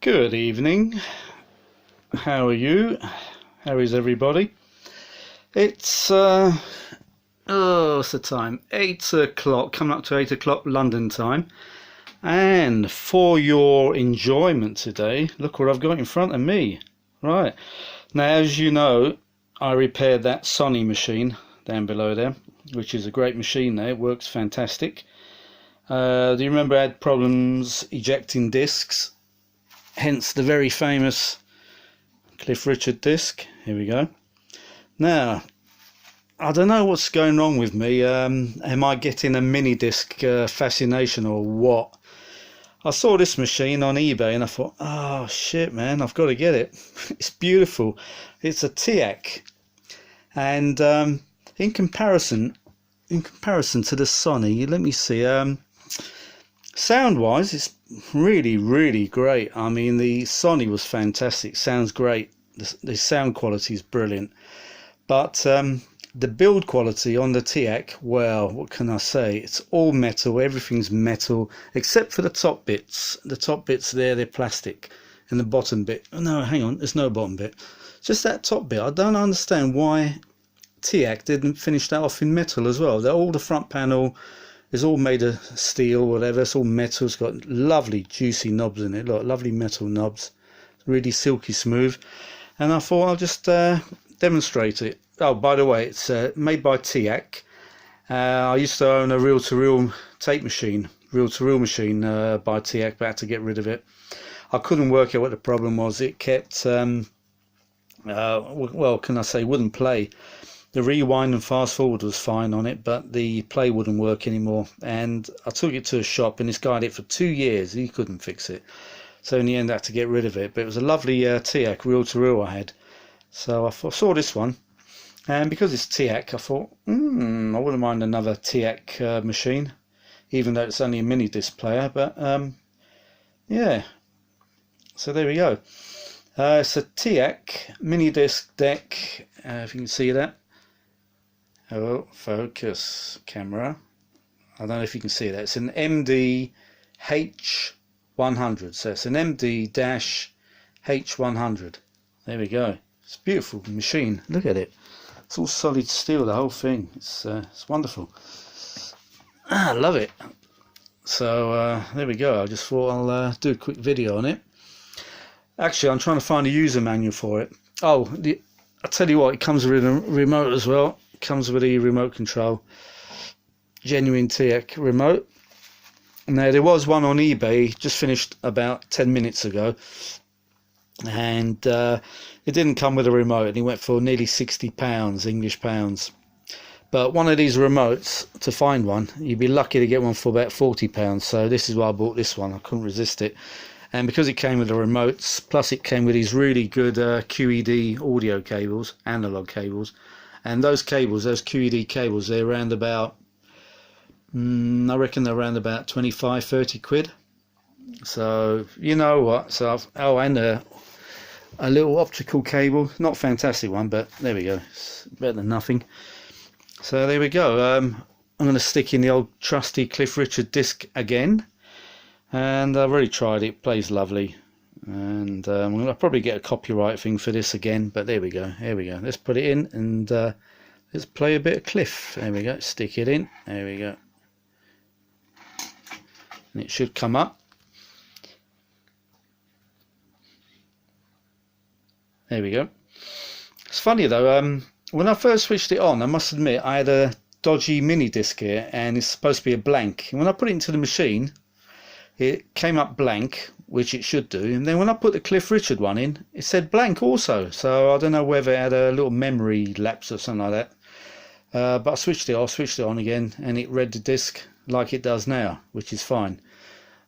Good evening. How are you? How is everybody? It's what's the time? 8 o'clock, coming up to 8 o'clock London time. And for your enjoyment today, look what I've got in front of me. Right. Now, as you know, I repaired that Sony machine down below there, which is a great machine there. It works fantastic. Do you remember I had problems ejecting discs? Hence the very famous Cliff Richard disc. Here we go. Now, I don't know what's going wrong with me. Am I getting a mini disc fascination or what? I saw this machine on eBay and I thought, oh shit man, I've got to get it. It's beautiful. It's a Teac, and in comparison to the Sony, let me see. Sound wise, it's really great. I mean, the Sony was fantastic, sounds great, the sound quality is brilliant, but the build quality on the Teac, well, what can I say? It's all metal, everything's metal except for the top bits. The top bits there, they're plastic, and the bottom bit, oh no, hang on, there's no bottom bit, just that top bit. I don't understand why Teac didn't finish that off in metal as well. All the front panel is all made of steel, whatever. It's all metal. It's got lovely juicy knobs in it. Look, lovely metal knobs, really silky smooth. And I thought I'll just demonstrate it. Oh, by the way, it's made by Teac. I used to own a reel-to-reel tape machine, reel-to-reel machine by Teac, but I had to get rid of it. I couldn't work out what the problem was. It kept, well, can I say, wouldn't play. The rewind and fast forward was fine on it, but the play wouldn't work anymore. And I took it to a shop, and this guy had it for 2 years. He couldn't fix it. So in the end, I had to get rid of it. But it was a lovely Teac reel-to-reel I had. So I saw this one. And because it's Teac, I thought, I wouldn't mind another Teac machine, even though it's only a mini disc player. But yeah, so there we go. It's a Teac mini disc deck, if you can see that. Oh, focus camera. I don't know if you can see that. It's an MD-H100. So it's an MD-H100. There we go. It's a beautiful machine. Look at it. It's all solid steel, the whole thing. It's wonderful. I love it. So there we go. I just thought I'll do a quick video on it. Actually, I'm trying to find a user manual for it. Oh, I'll tell you what, it comes with a remote as well. It comes with a remote control. Genuine Teac remote. Now, there was one on eBay, just finished about 10 minutes ago. And it didn't come with a remote, and it went for nearly £60 English pounds. But one of these remotes, to find one, you'd be lucky to get one for about £40. So this is why I bought this one. I couldn't resist it. And because it came with the remotes, plus it came with these really good QED audio cables, analog cables, and those cables, those QED cables, they're around about, I reckon they're around about 25-30 quid. So you know what? So and a little optical cable, not a fantastic one, but there we go. It's better than nothing. So there we go. I'm going to stick in the old trusty Cliff Richard disc again. And I've already tried it, plays lovely, and I'll probably get a copyright thing for this again, but there we go, here we go. Let's put it in and let's play a bit of Cliff. There we go, stick it in, there we go, and it should come up. There we go. It's funny though, when I first switched it on, I must admit I had a dodgy mini disc here, and it's supposed to be a blank, and when I put it into the machine, it came up blank, which it should do, and then when I put the Cliff Richard one in, it said blank also. So I don't know whether it had a little memory lapse or something like that. But I switched it off, switched it on again, and it read the disc like it does now, which is fine.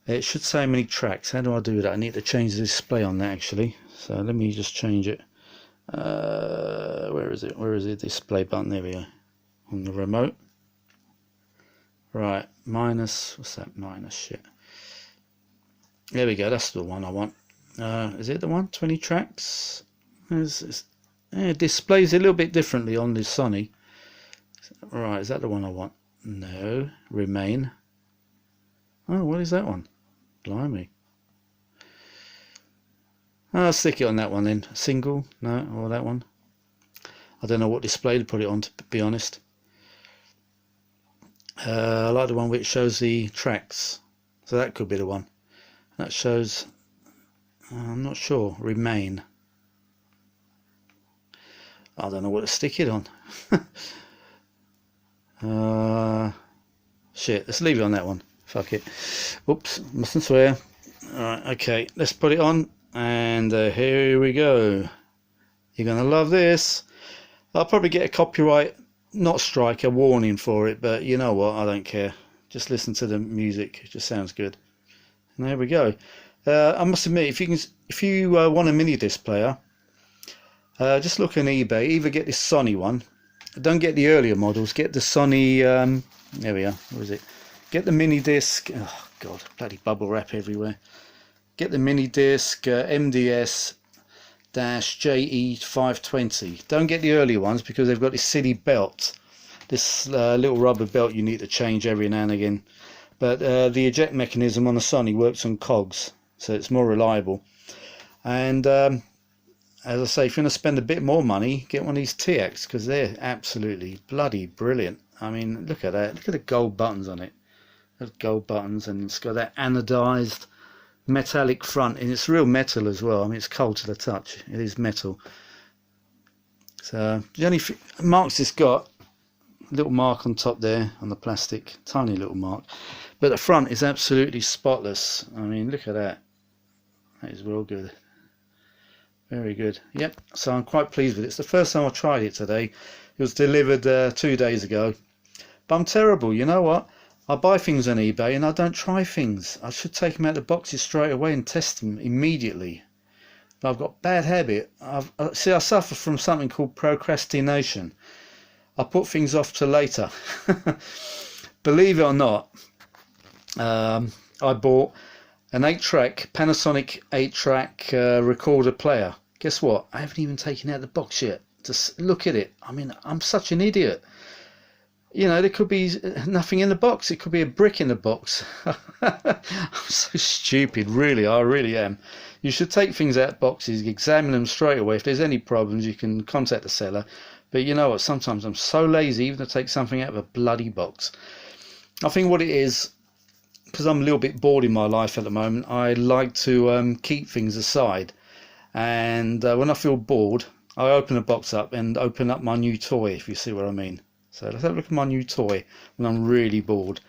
It should say how many tracks. How do I do that? I need to change the display on that actually. So let me just change it. Where is it? Where is it? Display button. There we go. On the remote. Right. Minus. What's that? Minus shit. There we go, that's the one I want. Is it the one? 20 tracks? It displays a little bit differently on the Sony. Right, is that the one I want? No. Remain. Oh, what is that one? Blimey. I'll stick it on that one then. Single? No? Or that one? I don't know what display to put it on, to be honest. I like the one which shows the tracks. So that could be the one. That shows... I'm not sure. Remain. I don't know what to stick it on. Shit, let's leave it on that one. Fuck it. Oops, mustn't swear. Alright, okay, let's put it on. And here we go. You're going to love this. I'll probably get a copyright, not strike, a warning for it. But you know what, I don't care. Just listen to the music. It just sounds good. And there we go. I must admit, if you want a mini disc player, just look on eBay. Either get this Sony one. Don't get the earlier models. Get the Sony. There we are. What is it? Get the mini disc. Oh God, bloody bubble wrap everywhere. Get the mini disc MD-H100. Don't get the earlier ones because they've got this silly belt. This little rubber belt you need to change every now and again. But the eject mechanism on the Sony works on cogs, so it's more reliable. And as I say, if you're going to spend a bit more money, get one of these Teacs, because they're absolutely bloody brilliant. I mean, look at that. Look at the gold buttons on it. Those gold buttons, and it's got that anodized metallic front, and it's real metal as well. I mean, it's cold to the touch. It is metal. So the only marks it's got, a little mark on top there on the plastic, tiny little mark, but the front is absolutely spotless. I mean, look at that. That is real good. Very good. Yep, so I'm quite pleased with it. It's the first time I tried it today. It was delivered 2 days ago. But I'm terrible, you know what? I buy things on eBay and I don't try things. I should take them out of the boxes straight away and test them immediately. But I've got a bad habit. I suffer from something called procrastination. I put things off to later. Believe it or not, I bought an 8-track, Panasonic 8-track recorder player. Guess what? I haven't even taken out the box yet. Just look at it. I mean, I'm such an idiot. You know, there could be nothing in the box. It could be a brick in the box. I'm so stupid, really. I really am. You should take things out of boxes, examine them straight away. If there's any problems, you can contact the seller. But you know what? Sometimes I'm so lazy even to take something out of a bloody box. I think what it is, because I'm a little bit bored in my life at the moment, I like to keep things aside. And when I feel bored, I open the box up and open up my new toy, if you see what I mean. So let's have a look at my new toy when I'm really bored.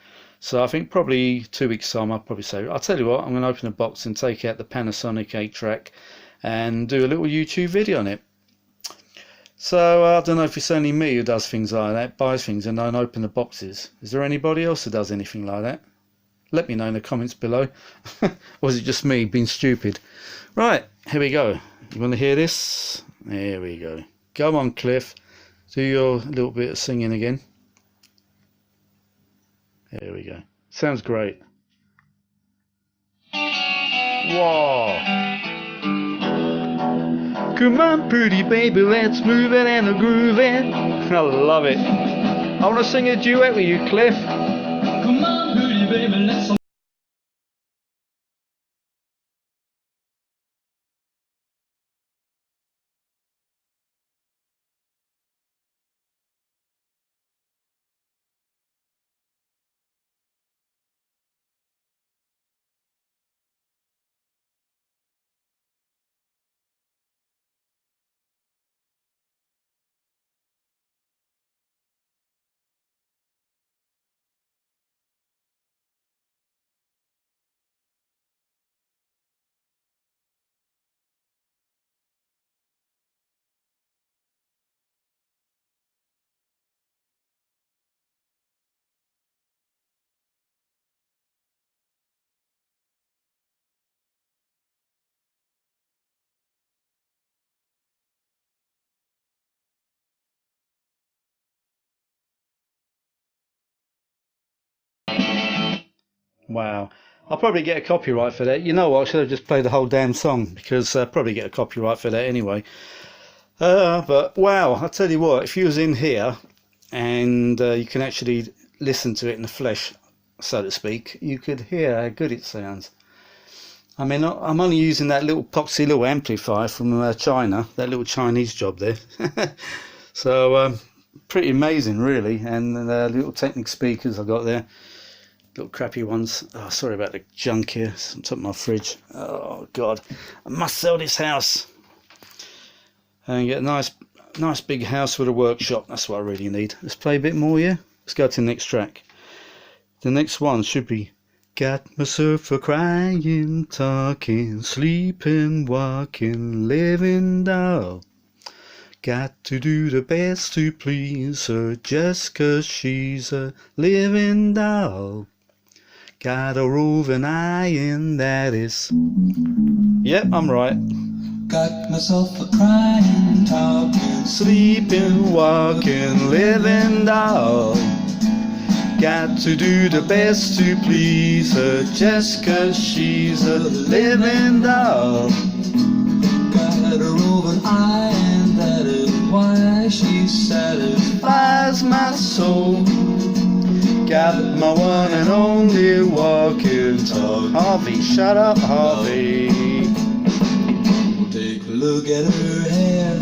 So I think probably 2 weeks time I'll probably say, I'll tell you what, I'm going to open the box and take out the Panasonic 8-track and do a little YouTube video on it. So I don't know if it's only me who does things like that, buys things and don't open the boxes. Is there anybody else who does anything like that? Let me know in the comments below. Or is it just me being stupid? Right, here we go. You want to hear this? There we go. Go on, Cliff. Do your little bit of singing again. There we go. Sounds great. Whoa. Come on, pretty baby, let's move it and groove it. I love it. I want to sing a duet with you, Cliff. Come on, pretty baby, let's... Wow. I'll probably get a copyright for that. You know what? I should have just played the whole damn song because I'll probably get a copyright for that anyway. But wow, I'll tell you what, if you was in here and you can actually listen to it in the flesh, so to speak, you could hear how good it sounds. I mean, I'm only using that little poxy little amplifier from China, that little Chinese job there. So pretty amazing, really. And the little Technic speakers I got there, little crappy ones. Oh, sorry about the junk here. It's on top of my fridge. Oh God, I must sell this house and get a nice big house with a workshop. That's what I really need. Let's play a bit more, yeah. Let's go to the next track. The next one should be got myself a crying, talking, sleeping, walking, living doll. Got to do the best to please her just 'cause she's a living doll. Got a roving eye and that is... Yep, I'm right. Got myself a crying, talking, Sleeping, walking, living doll. Got to do the best to please her just 'cause she's a living doll. got a roving eye and that is why she satisfies My soul. Got my one and only walking talk. Harvey, shut up, Harvey. Take a look at her hair,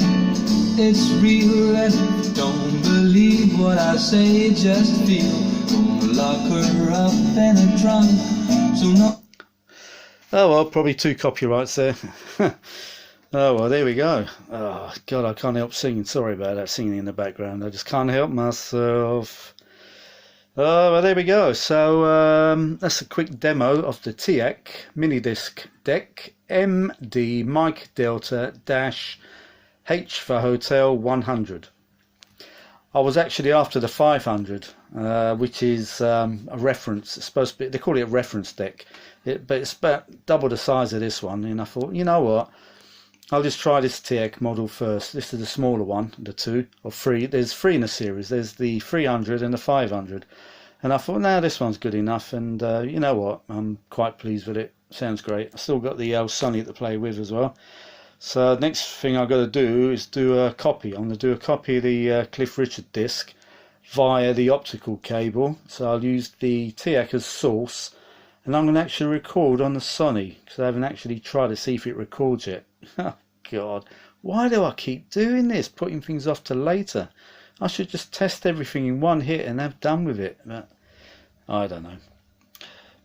it's real, and don't believe what I say, just feel. Gonna lock her up in a trunk, so no. Oh well, probably 2 copyrights there. Oh well, there we go. Oh God, I can't help singing. Sorry about that singing in the background. I just can't help myself. Oh well, there we go. So that's a quick demo of the Teac mini disc deck MD Mike Delta Dash H for Hotel 100. I was actually after the 500, which is a reference. It's supposed to be, they call it a reference deck, but it's about double the size of this one. And I thought, you know what, I'll just try this Teac model first. This is the smaller one, the 2 or 3. There's 3 in the series. There's the 300 and the 500. And I thought, no, this one's good enough. And you know what, I'm quite pleased with it. Sounds great. I still got the Sonny to play with as well. So next thing I've got to do is do a copy. I'm going to do a copy of the Cliff Richard disc via the optical cable. So I'll use the Teac as source, and I'm going to actually record on the Sonny because I haven't actually tried to see if it records yet. Oh God, why do I keep doing this, putting things off to later? I should just test everything in one hit and have done with it. But I don't know.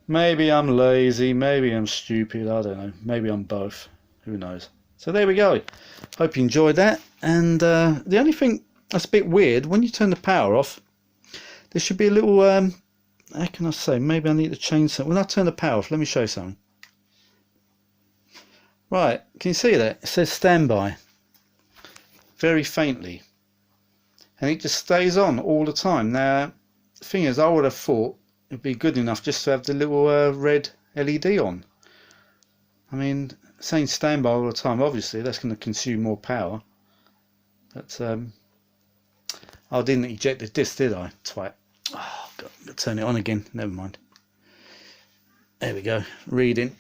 Maybe I'm lazy, maybe I'm stupid, I don't know. Maybe I'm both. Who knows? So there we go. Hope you enjoyed that. And the only thing that's a bit weird, when you turn the power off, there should be a little, how can I say, maybe I need to change something. When I turn the power off, let me show you something. Right, can you see that? It says standby. Very faintly. And it just stays on all the time. Now, the thing is, I would have thought it'd be good enough just to have the little red LED on. I mean, saying standby all the time, obviously that's going to consume more power. But I didn't eject the disc, did I? Twat. Oh God, I'm going to turn it on again. Never mind. There we go. Reading.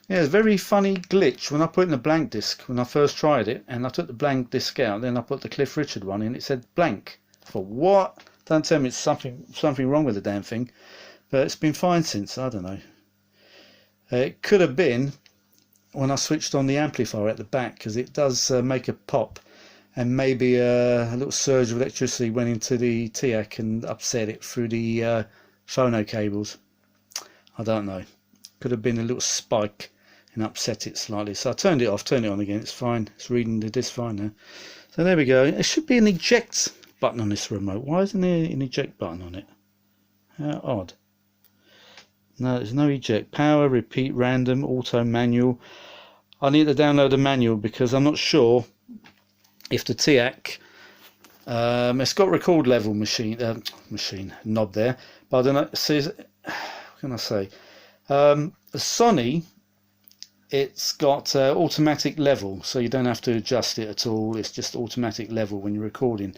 Yeah, it's a very funny glitch when I put in the blank disc when I first tried it, and I took the blank disc out, then I put the Cliff Richard one in, it said blank. I thought, what? Don't tell me it's something wrong with the damn thing. But it's been fine since, I don't know. It could have been when I switched on the amplifier at the back, because it does make a pop, and maybe a little surge of electricity went into the Teac and upset it through the phono cables. I don't know. Could have been a little spike and upset it slightly. So I turned it off, turned it on again. It's fine. It's reading the disc fine now. So there we go. There should be an eject button on this remote. Why isn't there an eject button on it? How odd. No, there's no eject. Power, repeat, random, auto, manual. I need to download a manual because I'm not sure if the Teac, it's got record level machine knob there, but I don't know. It says, what can I say? The Sonny, it's got automatic level, so you don't have to adjust it at all. It's just automatic level when you're recording.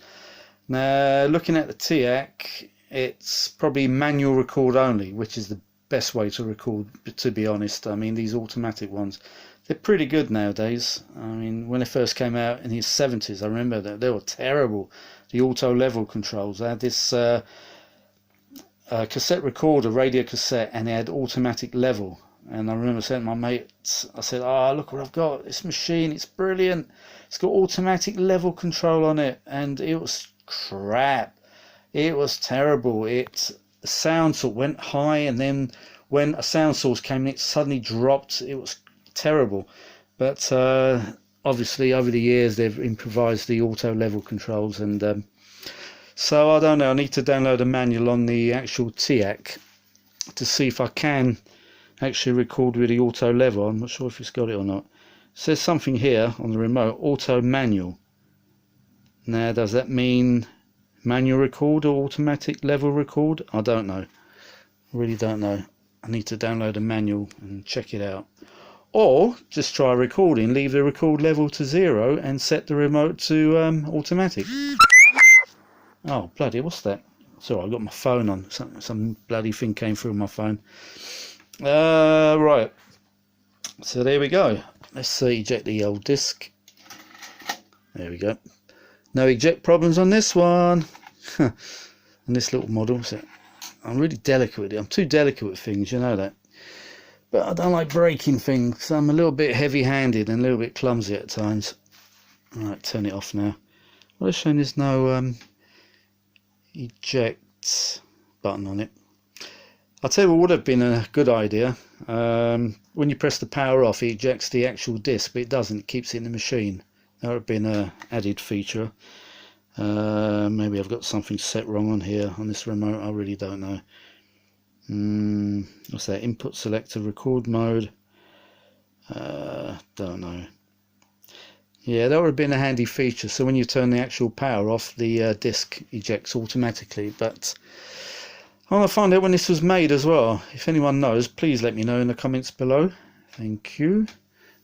Now, looking at the Teac, it's probably manual record only, which is the best way to record, to be honest. I mean, these automatic ones, they're pretty good nowadays. I mean, when they first came out in the 70s, I remember that they were terrible. The auto level controls. They had this cassette recorder, radio cassette, and they had automatic level. And I remember saying to my mates, I said, "Oh, look what I've got! This machine, it's brilliant. It's got automatic level control on it," and it was crap. It was terrible. The sound sort of went high, and then when a sound source came in, it suddenly dropped. It was terrible. But obviously, over the years, they've improvised the auto level controls, and so I don't know. I need to download a manual on the actual Teac to see if I can actually record with the auto level. I'm not sure if it's got it or not. It says something here on the remote, auto manual. Now, does that mean manual record or automatic level record? I don't know. Really don't know. I need to download a manual and check it out. Or just try recording, leave the record level to 0 and set the remote to automatic. Oh, bloody, what's that? Sorry, I've got my phone on. Some bloody thing came through my phone. Right. So there we go. Let's eject the old disc. There we go. No eject problems on this one. And this little model. So I'm really delicate with it. I'm too delicate with things, you know that. But I don't like breaking things. So I'm a little bit heavy-handed and a little bit clumsy at times. Alright, turn it off now. Well, it's showing there's no eject button on it. I'll tell you what would have been a good idea. When you press the power off, it ejects the actual disc, but it doesn't. It keeps it in the machine. That would have been an added feature. Maybe I've got something set wrong on here on this remote. I really don't know. What's that? Input selector, record mode. Don't know. Yeah, that would have been a handy feature. So when you turn the actual power off, the disc ejects automatically. But I want to find out when this was made as well. If anyone knows, please let me know in the comments below. Thank you.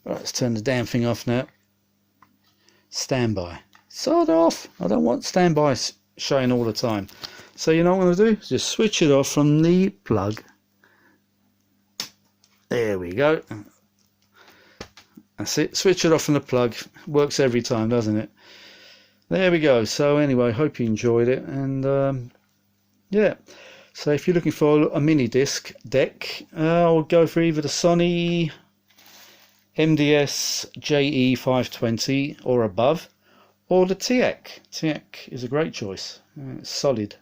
Right, let's turn the damn thing off now. Standby. Sod off. I don't want standby showing all the time. So you know what I'm going to do? Just switch it off from the plug. There we go. That's it. Switch it off from the plug. Works every time, doesn't it? There we go. So anyway, hope you enjoyed it. And yeah. So if you're looking for a mini disc deck, I'll go for either the Sony MDS-JE520 or above, or the Teac. Teac is a great choice. It's solid.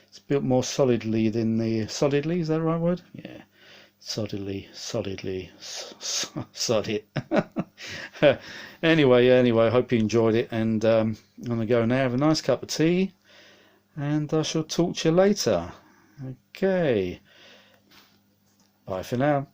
It's built more solidly than the... Solidly, is that the right word? Yeah. Solid. Anyway, hope you enjoyed it, and I'm going to go now, have a nice cup of tea, and I shall talk to you later. Okay. Bye for now.